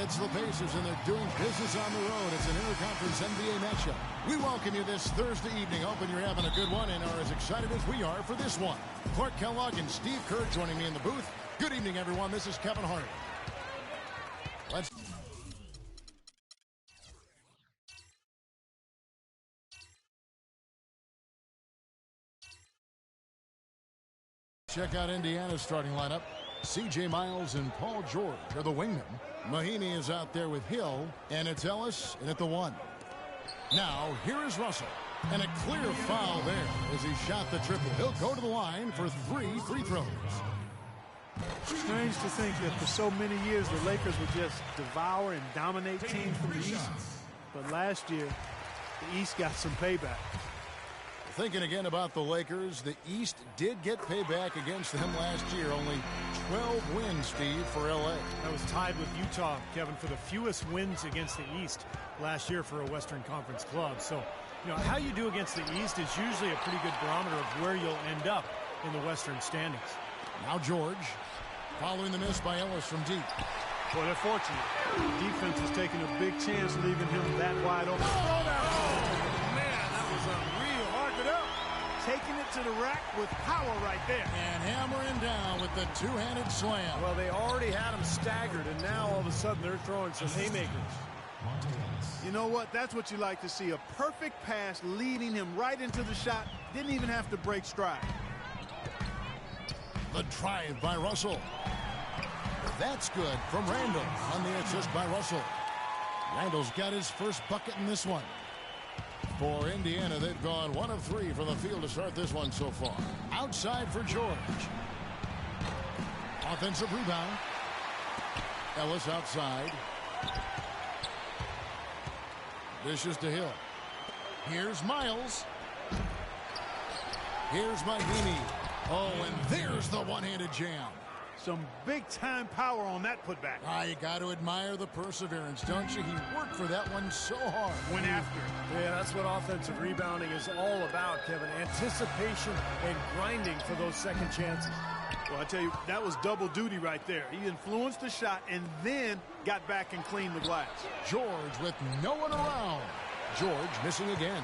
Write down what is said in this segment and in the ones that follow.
It's the Pacers, and they're doing business on the road. It's an interconference NBA matchup. We welcome you this Thursday evening. Hoping you're having a good one and are as excited as we are for this one. Clark Kellogg and Steve Kerr joining me in the booth. Good evening, everyone. This is Kevin Hart. Let's check out Indiana's starting lineup. C.J. Miles and Paul George are the wingmen. Mahinmi is out there with Hill, and it's Ellis in at the 1. Now, here is Russell. And a clear foul there as he shot the triple. He'll go to the line for 3 free throws. Strange to think that for so many years the Lakers would just devour and dominate teams from the East. But last year, the East got some payback. Thinking again about the Lakers, the East did get payback against them last year. Only 12 wins, Steve, for L.A. That was tied with Utah, Kevin, for the fewest wins against the East last year for a Western Conference club. So, you know, how you do against the East is usually a pretty good barometer of where you'll end up in the Western standings. Now George, following the miss by Ellis from deep. Well, they're fortunate. The defense is taking a big chance leaving him that wide open. Oh, man, that was unreal. Taking it to the rack with power right there. And hammering down with the two-handed slam. Well, they already had him staggered, and now all of a sudden they're throwing some haymakers. You know what? That's what you like to see. A perfect pass leading him right into the shot. Didn't even have to break stride. The drive by Russell. That's good from Randall on the assist by Russell. Randall's got his first bucket in this one. For Indiana, they've gone 1 of 3 from the field to start this one so far. Outside for George. Offensive rebound. Ellis outside. Dishes to Hill. Here's Miles. Here's Mahinmi. Oh, and there's the one-handed jam. Some big-time power on that putback. You got to admire the perseverance, don't you? He worked for that one so hard. Went after it. Yeah, that's what offensive rebounding is all about, Kevin. Anticipation and grinding for those second chances. Well, I tell you, that was double duty right there. He influenced the shot and then got back and cleaned the glass. George with no one around. George missing again.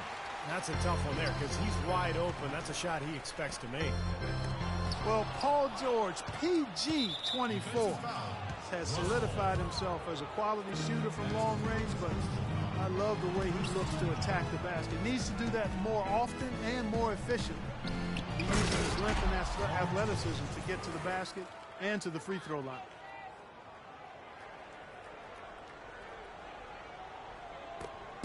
That's a tough one there because he's wide open. That's a shot he expects to make. Well, Paul George, PG 24, has solidified himself as a quality shooter from long range, but I love the way he looks to attack the basket. Needs to do that more often and more efficiently. He uses his length and athleticism to get to the basket and to the free throw line.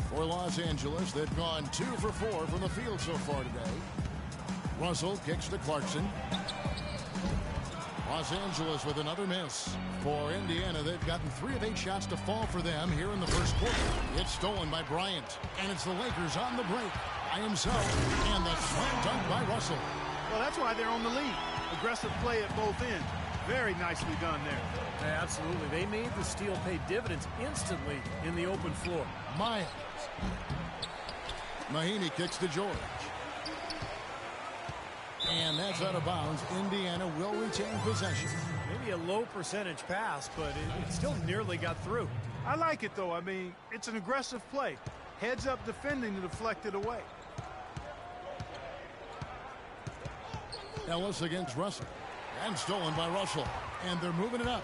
For Los Angeles, they've gone 2 for 4 from the field so far today. Russell kicks to Clarkson. Los Angeles with another miss. For Indiana, they've gotten 3 of 8 shots to fall for them here in the first quarter. It's stolen by Bryant, and it's the Lakers on the break by himself, and the slam dunk by Russell. Well, that's why they're on the lead. Aggressive play at both ends. Very nicely done there. Yeah, absolutely. They made the steal pay dividends instantly in the open floor. Miles. Mahinmi kicks to George. And that's out of bounds. Indiana will retain possession. Maybe a low percentage pass, but it still nearly got through. I like it, though. I mean, it's an aggressive play. Heads up defending to deflect it away. Ellis against Russell. And stolen by Russell. And they're moving it up.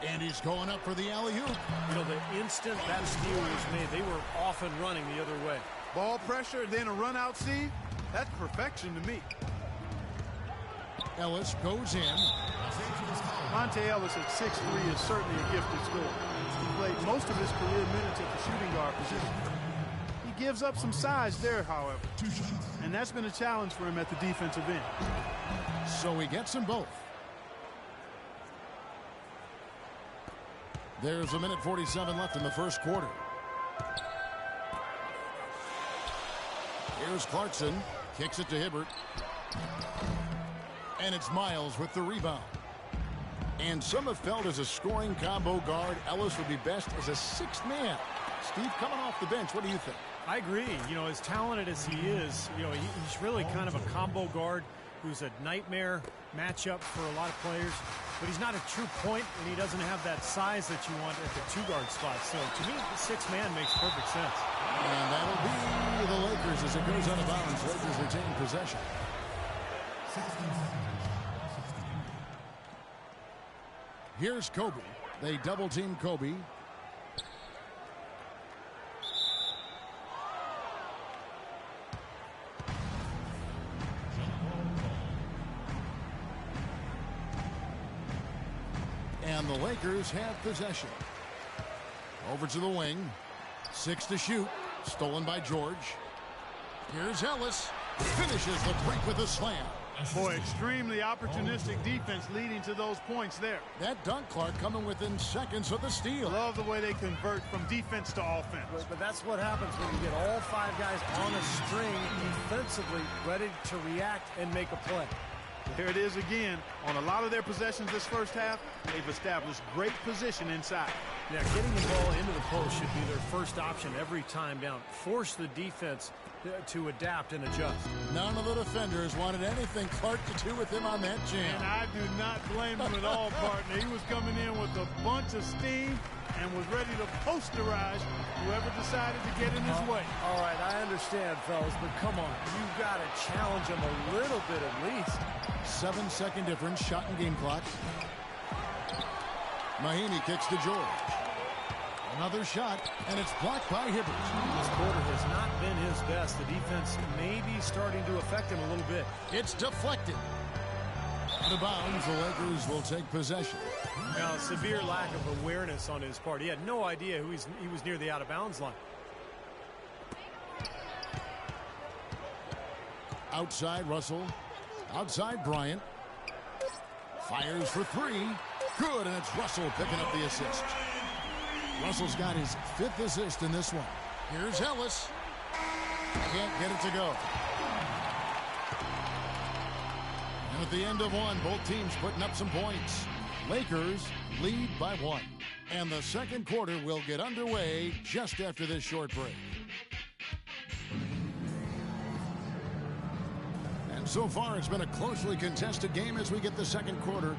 And he's going up for the alley-oop. You know, the instant that steal was made, they were off and running the other way. Ball pressure, then a run-out seed. That's perfection to me. Ellis goes in. Monte Ellis at 6'3" is certainly a gifted scorer. He played most of his career minutes at the shooting guard position. He gives up some size there, however. And that's been a challenge for him at the defensive end. So he gets them both. There's 1:47 left in the first quarter. Here's Clarkson. Kicks it to Hibbert. And it's Miles with the rebound. And some have felt as a scoring combo guard, Ellis would be best as a 6th man. Steve, coming off the bench, what do you think? I agree. You know, as talented as he is, you know, he's really kind of a combo guard who's a nightmare matchup for a lot of players. but he's not a true point, and he doesn't have that size that you want at the two-guard spot. So, to me, the six-man makes perfect sense. And that'll be the Lakers as it goes out of bounds. Lakers retain possession. Here's Kobe. They double-team Kobe. And the Lakers have possession. Over to the wing. 6 to shoot. Stolen by George. Here's Ellis. Finishes the break with a slam. Boy, extremely opportunistic defense leading to those points there. That dunk, Clark, coming within seconds of the steal. Love the way they convert from defense to offense. But that's what happens when you get all 5 guys on a string defensively ready to react and make a play. Here it is again. On a lot of their possessions this first half, they've established great position inside. Yeah, getting the ball into the post should be their first option every time down. Force the defense to adapt and adjust. None of the defenders wanted anything Clark to do with him on that jam. And I do not blame him at all, partner. He was coming in with a bunch of steam and was ready to posterize whoever decided to get in his way. All right, I understand, fellas, but come on. You've got to challenge him a little bit at least. 7-second difference, shot and game clock. Mahinmi kicks to George. Another shot, and it's blocked by Hibbert. This quarter has not been his best. The defense may be starting to affect him a little bit. It's deflected. Out of bounds, the Lakers will take possession. Now, a severe lack of awareness on his part. He had no idea he was near the out-of-bounds line. Outside Russell. Outside Bryant. Fires for 3. Good, and it's Russell picking up the assist. Russell's got his 5th assist in this one. Here's Ellis. Can't get it to go. And at the end of one, both teams putting up some points. Lakers lead by 1. And the second quarter will get underway just after this short break. And so far, it's been a closely contested game as we get the second quarter.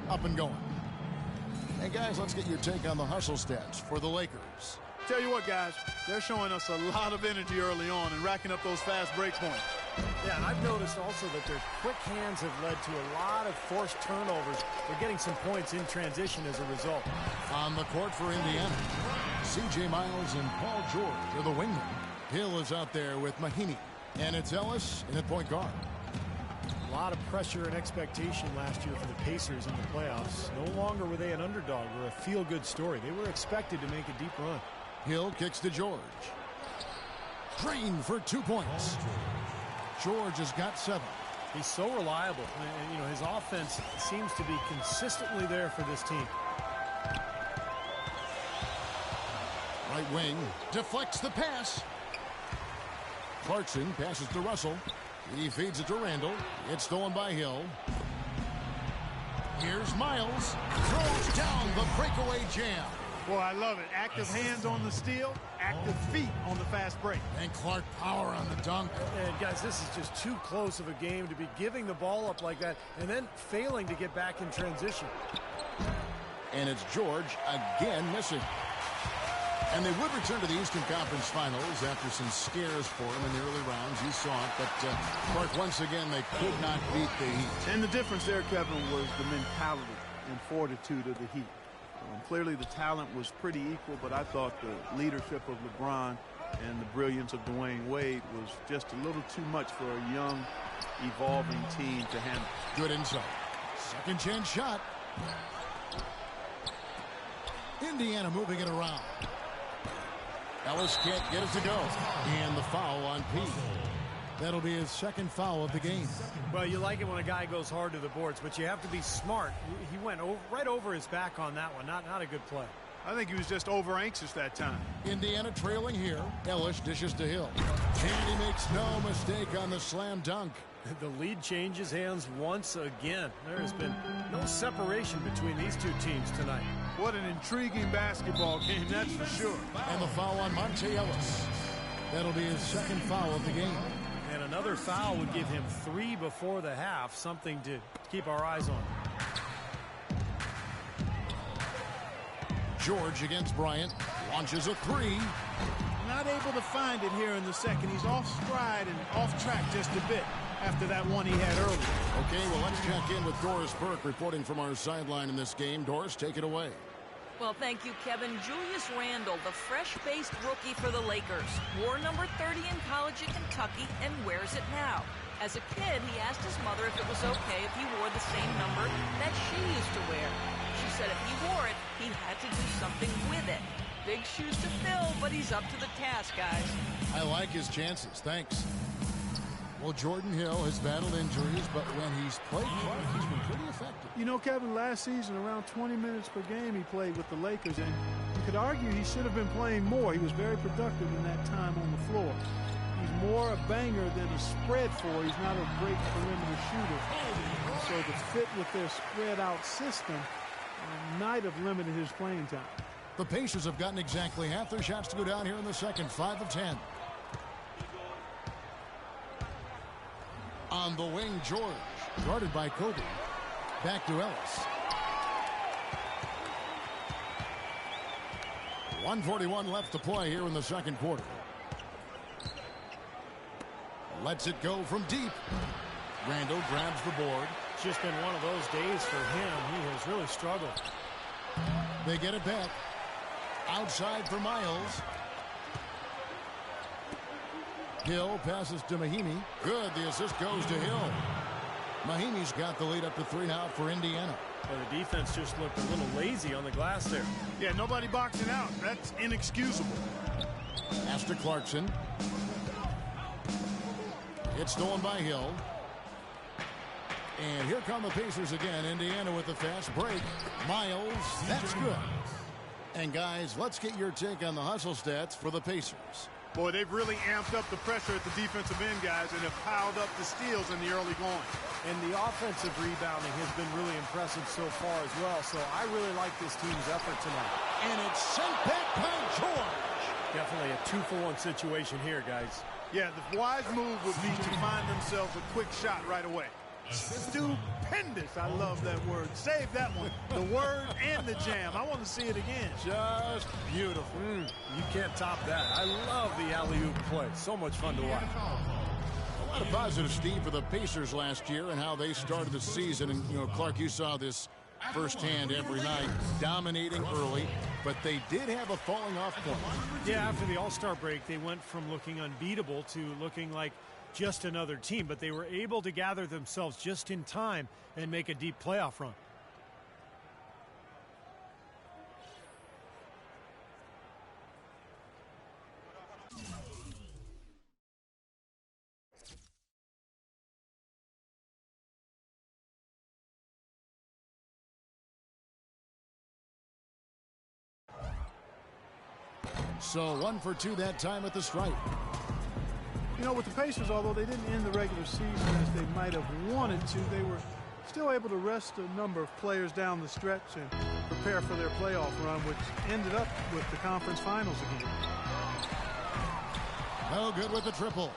Up and going. Hey, guys, let's get your take on the hustle stats for the Lakers. tell you what, guys, they're showing us a lot of energy early on and racking up those fast break points. Yeah, and I've noticed also that their quick hands have led to a lot of forced turnovers. They're getting some points in transition as a result. On the court for Indiana, C.J. Miles and Paul George are the wingmen. Hill is out there with Mahinmi, and it's Ellis in at point guard. A lot of pressure and expectation last year for the Pacers in the playoffs. No longer were they an underdog or a feel-good story. They were expected to make a deep run. Hill kicks to George. Green for 2 points. George has got 7. He's so reliable. And, you know, his offense seems to be consistently there for this team. Right wing deflects the pass. Clarkson passes to Russell. He feeds it to Randall. It's stolen by Hill. Here's Miles. Throws down the breakaway jam. Boy, I love it. Active hands on the steal, active feet on the fast break. And Clark power on the dunk. And guys, this is just too close of a game to be giving the ball up like that and then failing to get back in transition. And it's George again missing. And they would return to the Eastern Conference Finals after some scares for them in the early rounds. You saw it, but Clark, once again, they could not beat the Heat. And the difference there, Kevin, was the mentality and fortitude of the Heat. Clearly the talent was pretty equal, but I thought the leadership of LeBron and the brilliance of Dwayne Wade was just a little too much for a young, evolving team to handle. Good inside. Second chance shot. Indiana moving it around. Ellis can't get it to go. And the foul on P. That'll be his second foul of the game. Well, you like it when a guy goes hard to the boards, but you have to be smart. He went right over his back on that one. Not a good play. I think he was just over anxious that time. Indiana trailing here. Ellis dishes to Hill. And he makes no mistake on the slam dunk. The lead changes hands once again. There has been no separation between these two teams tonight. What an intriguing basketball game, that's for sure. And the foul on Monte Ellis. That'll be his second foul of the game. And another foul would give him 3 before the half, something to keep our eyes on. George against Bryant. Launches a 3. Not able to find it here in the second. He's off stride and off track just a bit after that one he had earlier. Okay, well, let's check in with Doris Burke reporting from our sideline in this game. Doris, take it away. Well, thank you, Kevin. Julius Randle, the fresh-faced rookie for the Lakers, wore number 30 in college at Kentucky and wears it now. As a kid, he asked his mother if it was okay if he wore the same number that she used to wear. She said if he wore it, he had to do something with it. Big shoes to fill, but he's up to the task, guys. I like his chances. Thanks. Well, Jordan Hill has battled injuries, but when he's played Clark, he's been pretty effective. You know, Kevin, last season, around 20 minutes per game he played with the Lakers, and you could argue he should have been playing more. He was very productive in that time on the floor. He's more a banger than a spread four. He's not a great perimeter shooter. So the fit with their spread-out system might have limited his playing time. The Pacers have gotten exactly half their shots to go down here in the second, 5 of 10. On the wing, George, guarded by Kobe. Back to Ellis. 1:41 left to play here in the second quarter. Lets it go from deep. Randall grabs the board. It's just been one of those days for him. He has really struggled. They get it back. Outside for Miles. Hill passes to Mahinmi. Good. The assist goes to Hill. Mahinmi's got the lead up to 3 now for Indiana. Well, the defense just looked a little lazy on the glass there. Yeah, nobody boxing out. That's inexcusable. Pass to Clarkson. It's stolen by Hill. And here come the Pacers again. Indiana with the fast break. Miles, that's good. And guys, let's get your take on the hustle stats for the Pacers. Boy, they've really amped up the pressure at the defensive end, guys, and have piled up the steals in the early going. And the offensive rebounding has been really impressive so far as well. So I really like this team's effort tonight. And it's sent back by George. Definitely a 2-for-1 situation here, guys. Yeah, the wise move would be to find themselves a quick shot right away. Stupendous. I love that word. Save that one. The word and the jam. I want to see it again. Just beautiful. You can't top that. I love the alley-oop play. So much fun to watch. A lot of positive, Steve, for the Pacers last year and how they started the season. And, you know, Clark, you saw this firsthand every night, dominating early, but they did have a falling off point. Yeah, after the All-Star break, they went from looking unbeatable to looking like just another team, but they were able to gather themselves just in time and make a deep playoff run. So 1 for 2 that time at the stripe. You know, with the Pacers, although they didn't end the regular season as they might have wanted to, they were still able to rest a number of players down the stretch and prepare for their playoff run, which ended up with the conference finals again. No good with the triple.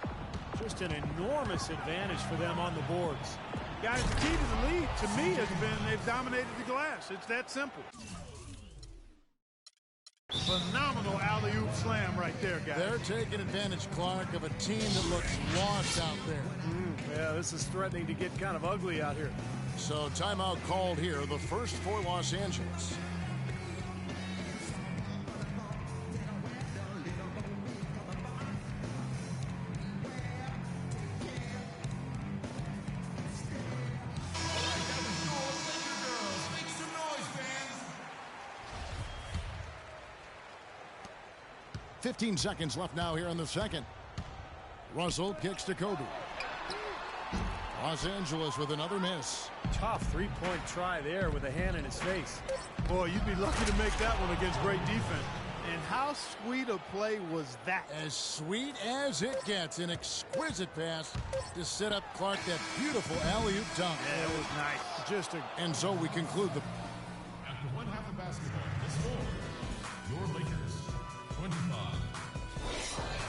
Just an enormous advantage for them on the boards. Guys, the key to the lead, to me, has been they've dominated the glass. It's that simple. Phenomenal alley-oop slam right there, guys. They're taking advantage, Clark, of a team that looks lost out there. Yeah, this is threatening to get kind of ugly out here. So timeout called here, the first for Los Angeles. .15 seconds left now here in the second. Russell kicks to Kobe. Los Angeles with another miss. Tough three-point try there with a hand in his face. Boy, you'd be lucky to make that one against great defense. And how sweet a play was that? As sweet as it gets. An exquisite pass to set up Clark that beautiful alley-oop dunk. Yeah, it was nice. Just a... And so we conclude the... After one half of basketball, the score, your Lakers, 25.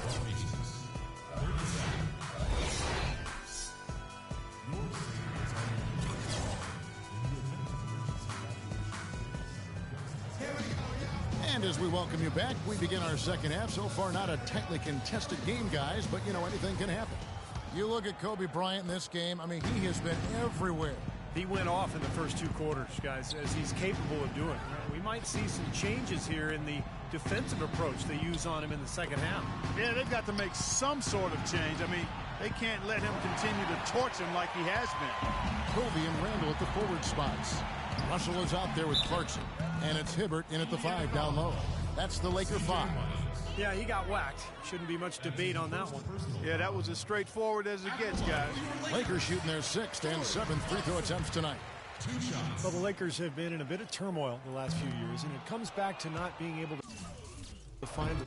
Your Pacers, 37. Your series is on. And as we welcome you back, we begin our second half. So far, not a tightly contested game, guys, but, you know, anything can happen. You look at Kobe Bryant in this game, I mean, he has been everywhere. He went off in the first two quarters, guys, as he's capable of doing. We might see some changes here in the defensive approach they use on him in the second half. Yeah, they've got to make some sort of change. I mean, they can't let him continue to torch him like he has been. Kobe and Randall at the forward spots. Russell is out there with Clarkson. And it's Hibbert in at the 5 down low. That's the Laker 5. Yeah, he got whacked. Shouldn't be much debate on that one. Yeah, that was as straightforward as it gets, guys. Lakers shooting their 6th and 7th free throw attempts tonight. Well, the Lakers have been in a bit of turmoil the last few years, and it comes back to not being able to find the